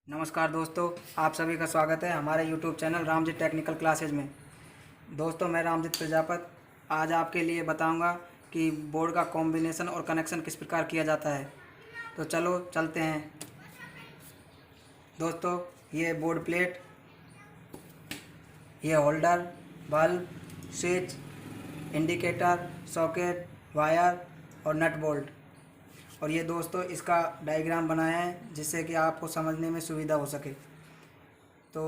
नमस्कार दोस्तों, आप सभी का स्वागत है हमारे YouTube channel Ramjeet technical classes में। दोस्तों, मैं रामजीत प्रजापत आज आपके लिए बताऊंगा कि बोर्ड का कॉम्बिनेशन और कनेक्शन किस प्रकार किया जाता है। तो चलो चलते हैं। दोस्तों, ये बोर्ड प्लेट, ये holder, bulb, switch, indicator, socket, wire और नट बोल्ट। और ये दोस्तों इसका डायग्राम बनाया है जिससे कि आपको समझने में सुविधा हो सके। तो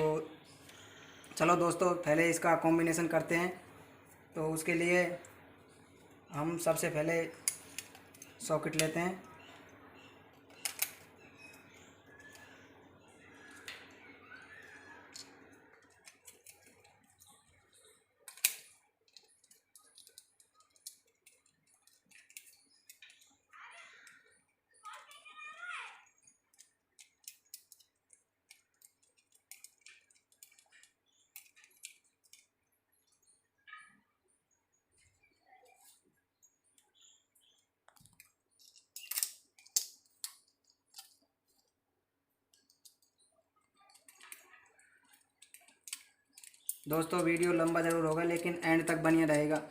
चलो दोस्तों, पहले इसका कॉम्बिनेशन करते हैं। तो उसके लिए हम सबसे पहले सॉकेट लेते हैं। दोस्तों, वीडियो लंबा ज़रूर होगा लेकिन एंड तक बनिए रहेगा।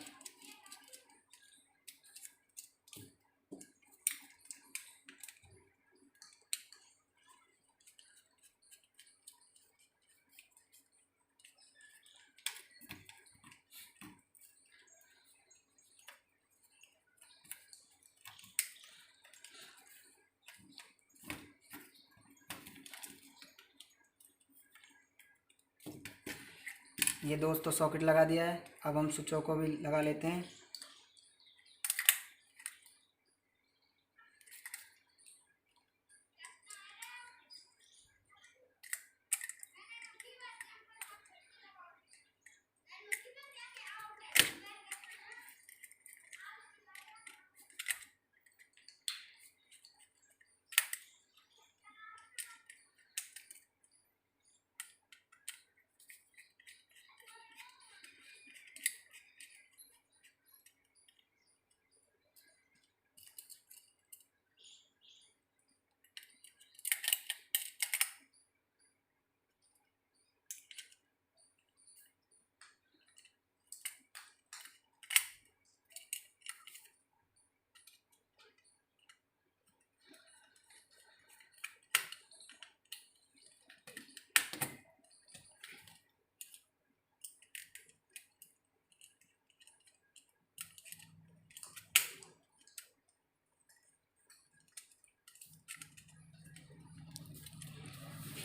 ये दोस्तों सॉकेट लगा दिया है। अब हम स्विचों को भी लगा लेते हैं।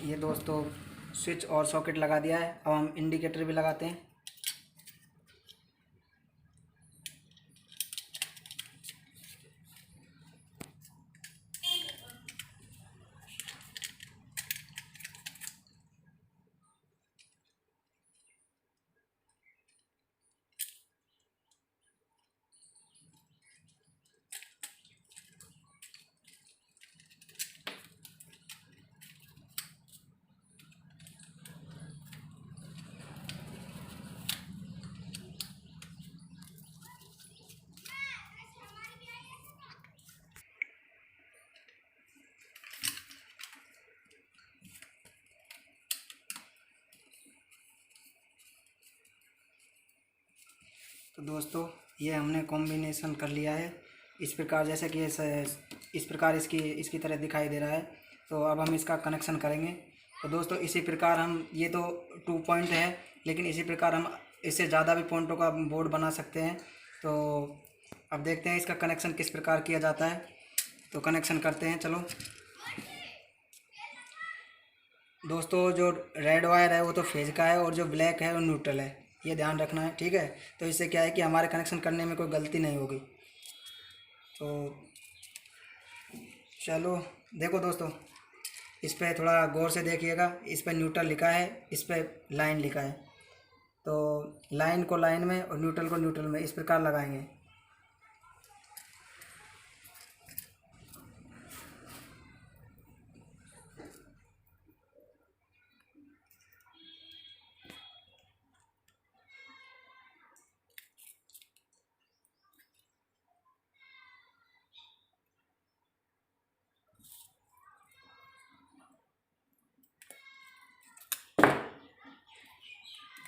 ये दोस्तों स्विच और सॉकेट लगा दिया है। अब हम इंडिकेटर भी लगाते हैं। तो दोस्तों, ये हमने कॉम्बिनेशन कर लिया है इस प्रकार, जैसे कि इस प्रकार इसकी तरह दिखाई दे रहा है। तो अब हम इसका कनेक्शन करेंगे। तो दोस्तों, इसी प्रकार हम, ये तो 2 पॉइंट है लेकिन इसी प्रकार हम इससे ज़्यादा भी पॉइंटों का बोर्ड बना सकते हैं। तो अब देखते हैं इसका कनेक्शन किस प्रकार किया जाता है। तो कनेक्शन करते हैं, चलो। दोस्तों, जो रेड वायर है वो तो फेज का है और जो ब्लैक है वो न्यूट्रल है, ये ध्यान रखना है, ठीक है। तो इससे क्या है कि हमारे कनेक्शन करने में कोई गलती नहीं होगी। तो चलो, देखो दोस्तों, इस पर थोड़ा गौर से देखिएगा। इस पर न्यूट्रल लिखा है, इस पर लाइन लिखा है। तो लाइन को लाइन में और न्यूट्रल को न्यूट्रल में इस प्रकार लगाएंगे।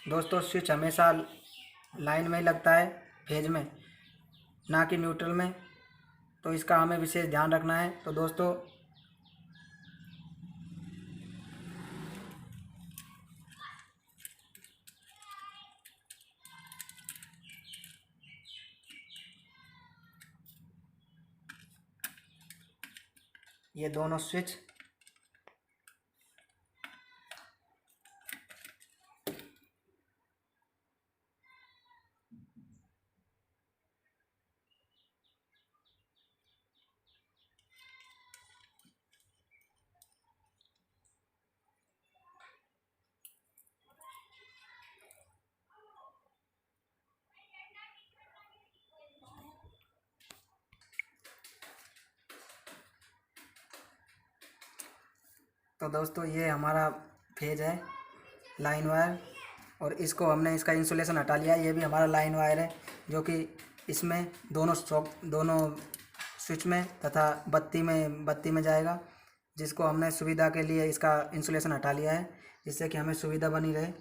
दोस्तों स्विच हमेशा लाइन में ही लगता है, फेज में, ना कि न्यूट्रल में। तो इसका हमें विशेष ध्यान रखना है। तो दोस्तों ये दोनों स्विच तो दोस्तों ये हमारा फेज है, लाइन वायर, और इसको हमने इसका इंसुलेशन हटा लिया। ये भी हमारा लाइन वायर है, जो कि इसमें दोनों स्विच में तथा बत्ती में जाएगा, जिसको हमने सुविधा के लिए इसका इंसुलेशन हटा लिया है, जिससे कि हमें सुविधा बनी रहे।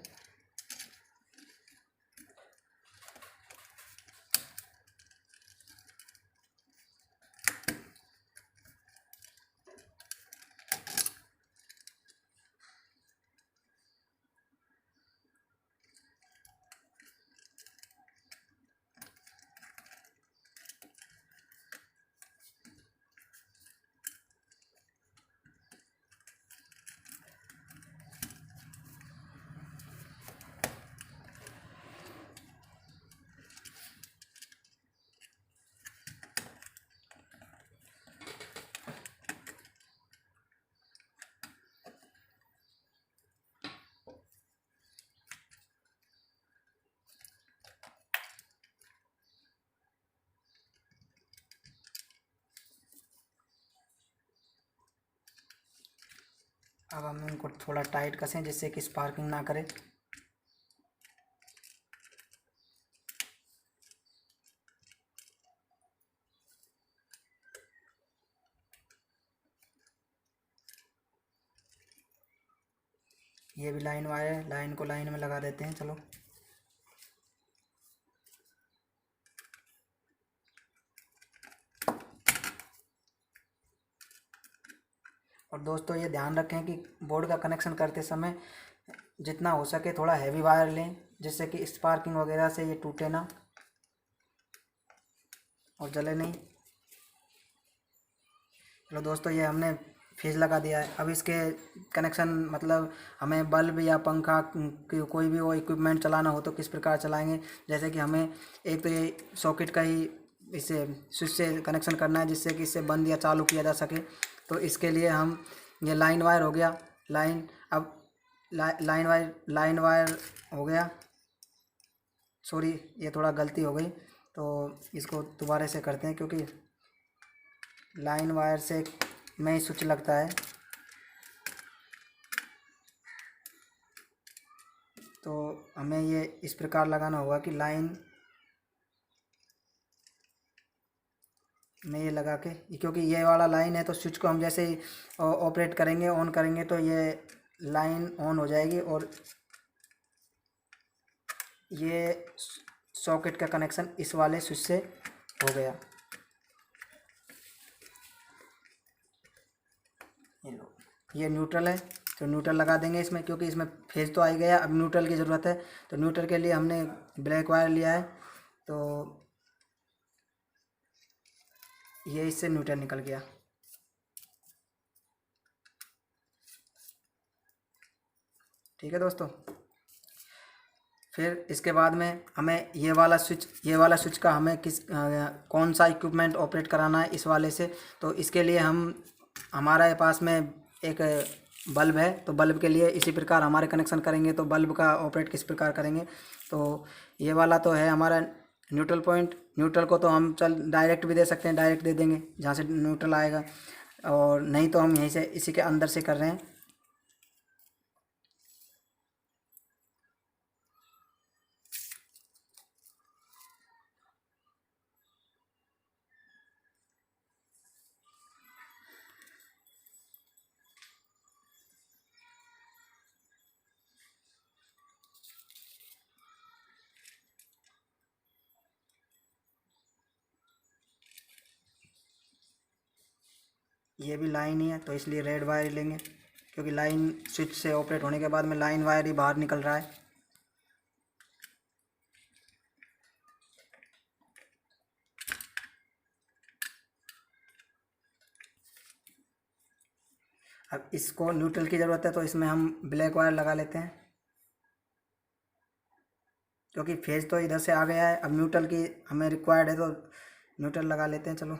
अब हम इनको थोड़ा टाइट कसें, जिससे कि स्पार्किंग ना करे। ये भी लाइन वायर है, लाइन को लाइन में लगा देते हैं। चलो, और दोस्तों ये ध्यान रखें कि बोर्ड का कनेक्शन करते समय जितना हो सके थोड़ा हैवी वायर लें, जिससे कि स्पार्किंग वगैरह से ये टूटे ना और जले नहीं। चलो दोस्तों, ये हमने फ्यूज लगा दिया है। अब इसके कनेक्शन मतलब हमें बल्ब या पंखा कोई भी वो इक्विपमेंट चलाना हो तो किस प्रकार चलाएंगे। जैसे कि हमें एक तो ये सॉकेट का ही इसे स्विच से कनेक्शन करना है, जिससे कि इसे बंद या चालू किया जा सके। तो इसके लिए हम ये लाइन वायर हो गया, लाइन अब लाइन वायर हो गया। सॉरी, ये थोड़ा गलती हो गई, तो इसको दोबारा से करते हैं, क्योंकि लाइन वायर से में ही स्विच लगता है। तो हमें ये इस प्रकार लगाना होगा कि लाइन में ये लगा के, क्योंकि ये वाला लाइन है तो स्विच को हम जैसे ही ऑपरेट करेंगे, ऑन करेंगे, तो ये लाइन ऑन हो जाएगी और ये सॉकेट का कनेक्शन इस वाले स्विच से हो गया। ये न्यूट्रल है, तो न्यूट्रल लगा देंगे इसमें, क्योंकि इसमें फेज तो आ ही गया। अब न्यूट्रल की ज़रूरत है, तो न्यूट्रल के लिए हमने ब्लैक वायर लिया है। तो ये इससे न्यूट्रल निकल गया। ठीक है दोस्तों, फिर इसके बाद में हमें ये वाला स्विच का हमें कौन सा इक्विपमेंट ऑपरेट कराना है इस वाले से। तो इसके लिए हमारे पास में एक बल्ब है, तो बल्ब के लिए इसी प्रकार हमारे कनेक्शन करेंगे। तो बल्ब का ऑपरेट किस प्रकार करेंगे, तो ये वाला तो है हमारा न्यूट्रल पॉइंट। न्यूट्रल को तो हम डायरेक्ट भी दे सकते हैं, डायरेक्ट दे देंगे जहाँ से न्यूट्रल आएगा, और नहीं तो हम यहीं से इसी के अंदर से कर रहे हैं। ये भी लाइन ही है तो इसलिए रेड वायर ही लेंगे, क्योंकि लाइन स्विच से ऑपरेट होने के बाद में लाइन वायर ही बाहर निकल रहा है। अब इसको न्यूट्रल की ज़रूरत है तो इसमें हम ब्लैक वायर लगा लेते हैं, क्योंकि फेज तो इधर से आ गया है। अब न्यूट्रल की हमें रिक्वायर्ड है तो न्यूट्रल लगा लेते हैं। चलो,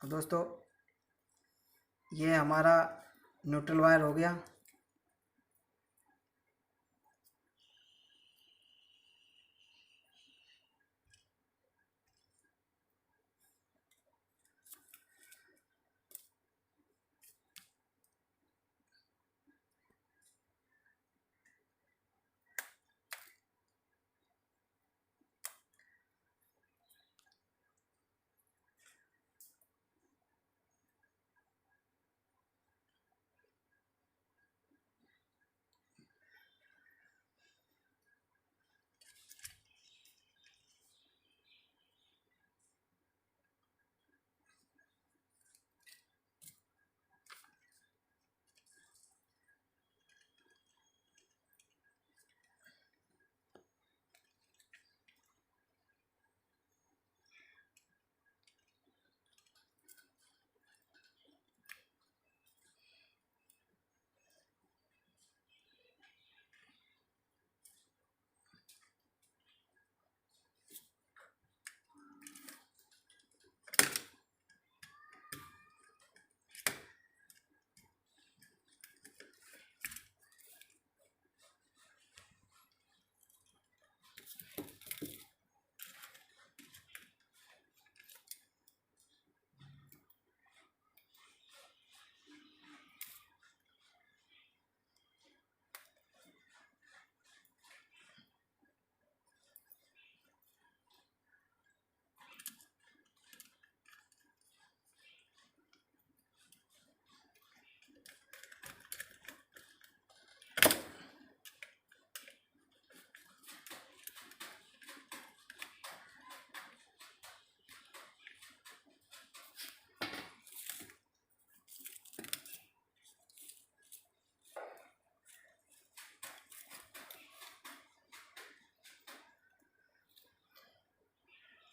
अब दोस्तों ये हमारा न्यूट्रल वायर हो गया।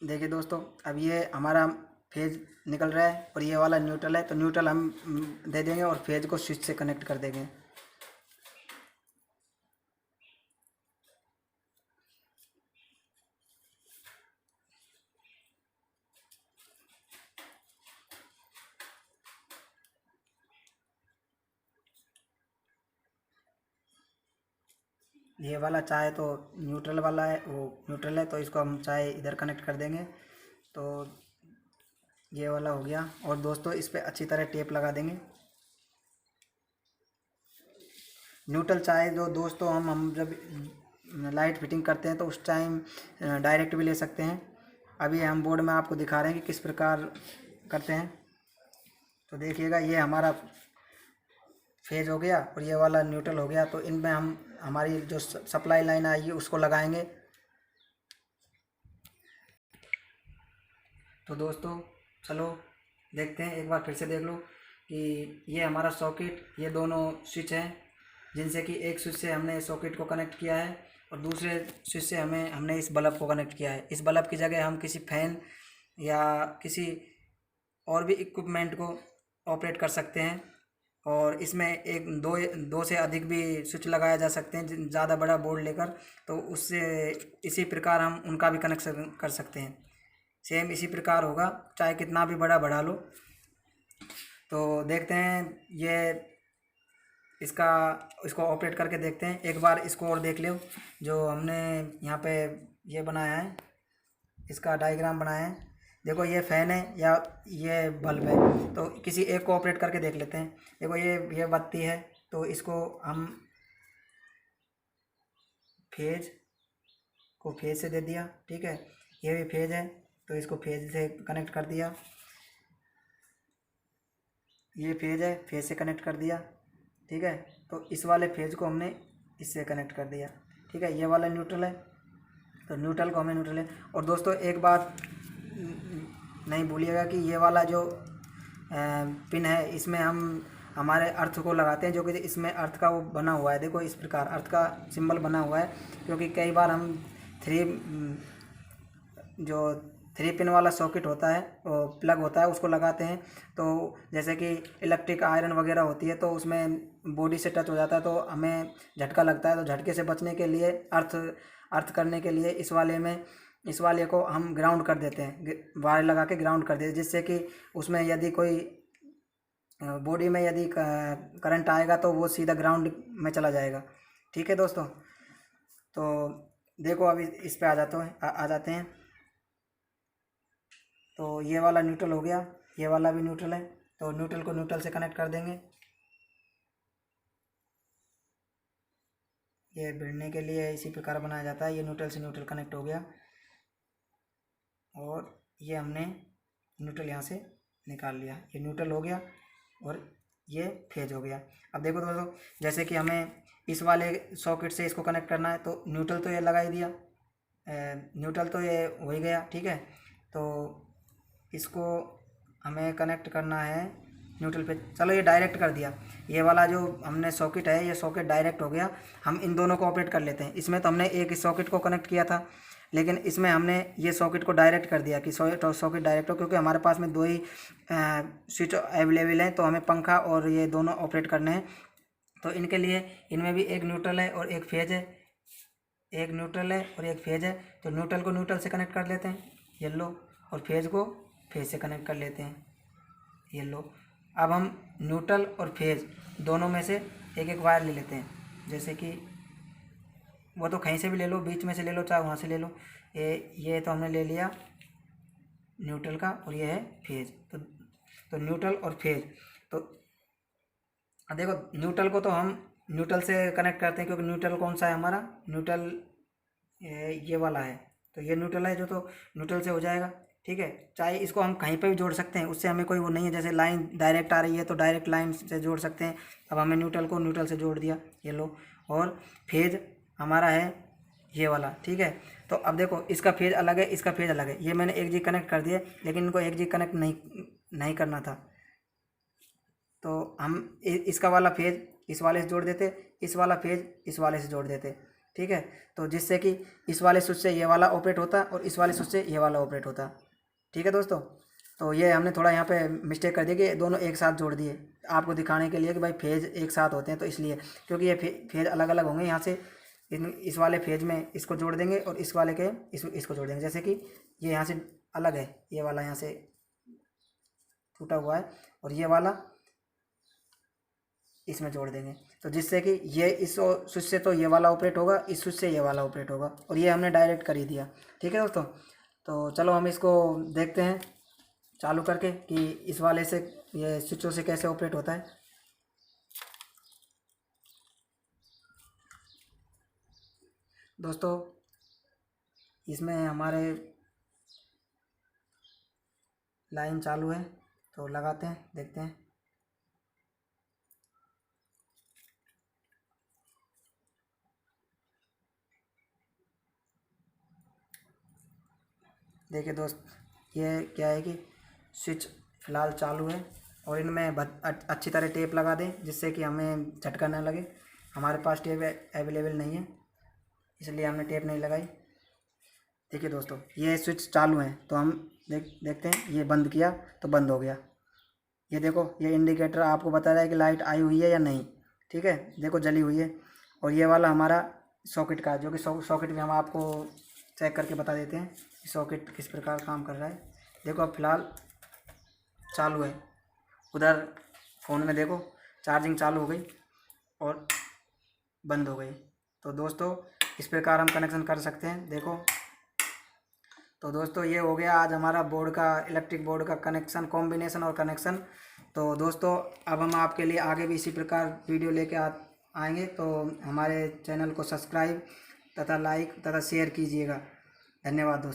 देखिए दोस्तों, अब ये हमारा फेज निकल रहा है और ये वाला न्यूट्रल है, तो न्यूट्रल हम दे देंगे और फेज को स्विच से कनेक्ट कर देंगे। ये वाला चाहे तो न्यूट्रल वाला है, वो न्यूट्रल है तो इसको हम चाहे इधर कनेक्ट कर देंगे। तो ये वाला हो गया। और दोस्तों इस पर अच्छी तरह टेप लगा देंगे। न्यूट्रल चाहे जो दोस्तों हम जब लाइट फिटिंग करते हैं तो उस टाइम डायरेक्ट भी ले सकते हैं। अभी हम बोर्ड में आपको दिखा रहे हैं कि किस प्रकार करते हैं। तो देखिएगा, ये हमारा फेज हो गया और ये वाला न्यूट्रल हो गया। तो इनमें हम हमारी जो सप्लाई लाइन आएगी उसको लगाएंगे। तो दोस्तों चलो देखते हैं, एक बार फिर से देख लो कि ये हमारा सॉकेट, ये दोनों स्विच हैं, जिनसे कि एक स्विच से हमने सॉकेट को कनेक्ट किया है और दूसरे स्विच से हमने इस बल्ब को कनेक्ट किया है। इस बल्ब की जगह हम किसी फैन या किसी और भी इक्विपमेंट को ऑपरेट कर सकते हैं। और इसमें एक दो दो से अधिक भी स्विच लगाया जा सकते हैं, ज़्यादा बड़ा बोर्ड लेकर। तो उससे इसी प्रकार हम उनका भी कनेक्शन कर सकते हैं। सेम इसी प्रकार होगा, चाहे कितना भी बड़ा बढ़ा लो। तो देखते हैं ये इसका इसको ऑपरेट करके देखते हैं। एक बार इसको और देख लो, जो हमने यहाँ पे ये बनाया है, इसका डायग्राम बनाया है। देखो ये फैन है या ये बल्ब है, तो किसी एक को ऑपरेट करके देख लेते हैं। देखो ये बत्ती है, तो इसको हम फेज को फेज से दे दिया, ठीक है। ये भी फेज है तो इसको फेज से कनेक्ट कर दिया। ये फेज है, फेज से कनेक्ट कर दिया, ठीक है। तो इस वाले फेज को हमने इससे कनेक्ट कर दिया, ठीक है। ये वाला न्यूट्रल है, तो न्यूट्रल को हमें न्यूट्रल है। और दोस्तों एक बात नहीं भूलिएगा कि ये वाला जो पिन है, इसमें हम हमारे अर्थ को लगाते हैं, जो कि इसमें अर्थ का वो बना हुआ है, देखो इस प्रकार अर्थ का सिंबल बना हुआ है। क्योंकि कई बार हम जो 3 पिन वाला सॉकेट होता है, वो प्लग होता है, उसको लगाते हैं। तो जैसे कि इलेक्ट्रिक आयरन वगैरह होती है, तो उसमें बॉडी से टच हो जाता है, तो हमें झटका लगता है। तो झटके से बचने के लिए अर्थ करने के लिए इस वाले को हम ग्राउंड कर देते हैं, वायर लगा के ग्राउंड कर देते हैं, जिससे कि उसमें यदि कोई बॉडी में यदि करंट आएगा तो वो सीधा ग्राउंड में चला जाएगा, ठीक है दोस्तों। तो देखो अभी इस पे आ जाते हैं। तो ये वाला न्यूट्रल हो गया, ये वाला भी न्यूट्रल है, तो न्यूट्रल को न्यूट्रल से कनेक्ट कर देंगे। ये भिड़ने के लिए इसी प्रकार बनाया जाता है। ये न्यूट्रल से न्यूट्रल कनेक्ट हो गया, और ये हमने न्यूट्रल यहाँ से निकाल लिया। ये न्यूट्रल हो गया और ये फेज हो गया। अब देखो दोस्तों, जैसे कि हमें इस वाले सॉकेट से इसको कनेक्ट करना है, तो न्यूट्रल तो ये लगा ही दिया, न्यूट्रल तो ये हो ही गया, ठीक है। तो इसको हमें कनेक्ट करना है न्यूट्रल पे। चलो ये डायरेक्ट कर दिया, ये वाला जो हमने सॉकेट है, ये सॉकेट डायरेक्ट हो गया। हम इन दोनों को ऑपरेट कर लेते हैं। इसमें तो हमने एक इस सॉकेट को कनेक्ट किया था, लेकिन इसमें हमने ये सॉकेट को डायरेक्ट कर दिया कि सॉकेट डायरेक्ट हो, क्योंकि हमारे पास में 2 ही स्विच अवेलेबल हैं, तो हमें पंखा और ये दोनों ऑपरेट करने हैं। तो इनके लिए इनमें भी एक न्यूट्रल है और एक फेज है, एक न्यूट्रल है और एक फेज है। तो न्यूट्रल को न्यूट्रल से कनेक्ट कर लेते हैं, येलो, और फेज को फेज से कनेक्ट कर लेते हैं, येलो। अब हम न्यूट्रल और फेज दोनों में से एक एक वायर ले लेते हैं, जैसे कि वो तो कहीं से भी ले लो, बीच में से ले लो, चाहे वहाँ से ले लो। ये तो हमने ले लिया न्यूट्रल का, और ये है फेज। तो न्यूट्रल और फेज, तो देखो न्यूट्रल को तो हम न्यूट्रल से कनेक्ट करते हैं, क्योंकि न्यूट्रल कौन सा है हमारा, न्यूट्रल ये वाला है। तो ये न्यूट्रल है जो, तो न्यूट्रल से हो जाएगा, ठीक है। चाहे इसको हम कहीं पे भी जोड़ सकते हैं, उससे हमें कोई वो नहीं है। जैसे लाइन डायरेक्ट आ रही है तो डायरेक्ट लाइन से जोड़ सकते हैं। अब हमें न्यूट्रल को न्यूट्रल से जोड़ दिया, ये लो। और फेज हमारा है ये वाला, ठीक है। तो अब देखो इसका फेज अलग है, इसका फेज अलग है। ये मैंने एक जी कनेक्ट कर दिया, लेकिन इनको एक जी कनेक्ट नहीं करना था। तो हम इसका वाला फेज इस वाले से जोड़ देते, इस वाला फेज इस वाले से जोड़ देते, ठीक है। तो जिससे कि इस वाले स्विच से ये वाला ऑपरेट होता और इस वाले स्विच से ये वाला ऑपरेट होता, ठीक है दोस्तों। तो ये हमने थोड़ा यहाँ पे मिस्टेक कर दी कि दोनों एक साथ जोड़ दिए, आपको दिखाने के लिए कि भाई फेज एक साथ होते हैं, तो इसलिए। क्योंकि ये फेज अलग अलग होंगे, यहाँ से इस वाले फेज में इसको जोड़ देंगे और इस वाले के इसको जोड़ देंगे। जैसे कि ये यहाँ से अलग है, ये वाला यहाँ से टूटा हुआ है, और ये वाला इसमें जोड़ देंगे। तो जिससे कि ये इस स्विच से तो ये वाला ऑपरेट होगा, इस स्विच से ये वाला ऑपरेट होगा, और ये हमने डायरेक्ट कर ही दिया, ठीक है दोस्तों। तो चलो हम इसको देखते हैं चालू करके कि इस वाले से ये स्विचों से कैसे ऑपरेट होता है। दोस्तों इसमें हमारे लाइन चालू है, तो लगाते हैं, देखते हैं। देखिए दोस्त, ये क्या है कि स्विच फ़िलहाल चालू है, और इनमें अच्छी तरह टेप लगा दें, जिससे कि हमें झटका ना लगे। हमारे पास टेप अवेलेबल नहीं है, इसलिए हमने टेप नहीं लगाई। देखिए दोस्तों, ये स्विच चालू है, तो हम देखते हैं। ये बंद किया तो बंद हो गया। ये देखो, ये इंडिकेटर आपको बता रहा है कि लाइट आई हुई है या नहीं, ठीक है। देखो जली हुई है। और ये वाला हमारा सॉकेट का, जो कि सॉकेट भी हम आपको चेक करके बता देते हैं कि सॉकेट किस प्रकार काम कर रहा है। देखो अब फ़िलहाल चालू है। उधर फ़ोन में देखो चार्जिंग चालू हो गई और बंद हो गई। तो दोस्तों इस प्रकार हम कनेक्शन कर सकते हैं, देखो। तो दोस्तों ये हो गया आज हमारा बोर्ड का, इलेक्ट्रिक बोर्ड का कनेक्शन, कॉम्बिनेशन और कनेक्शन। तो दोस्तों अब हम आपके लिए आगे भी इसी प्रकार वीडियो लेके आएंगे। तो हमारे चैनल को सब्सक्राइब तथा लाइक तथा शेयर कीजिएगा। धन्यवाद दोस्तों।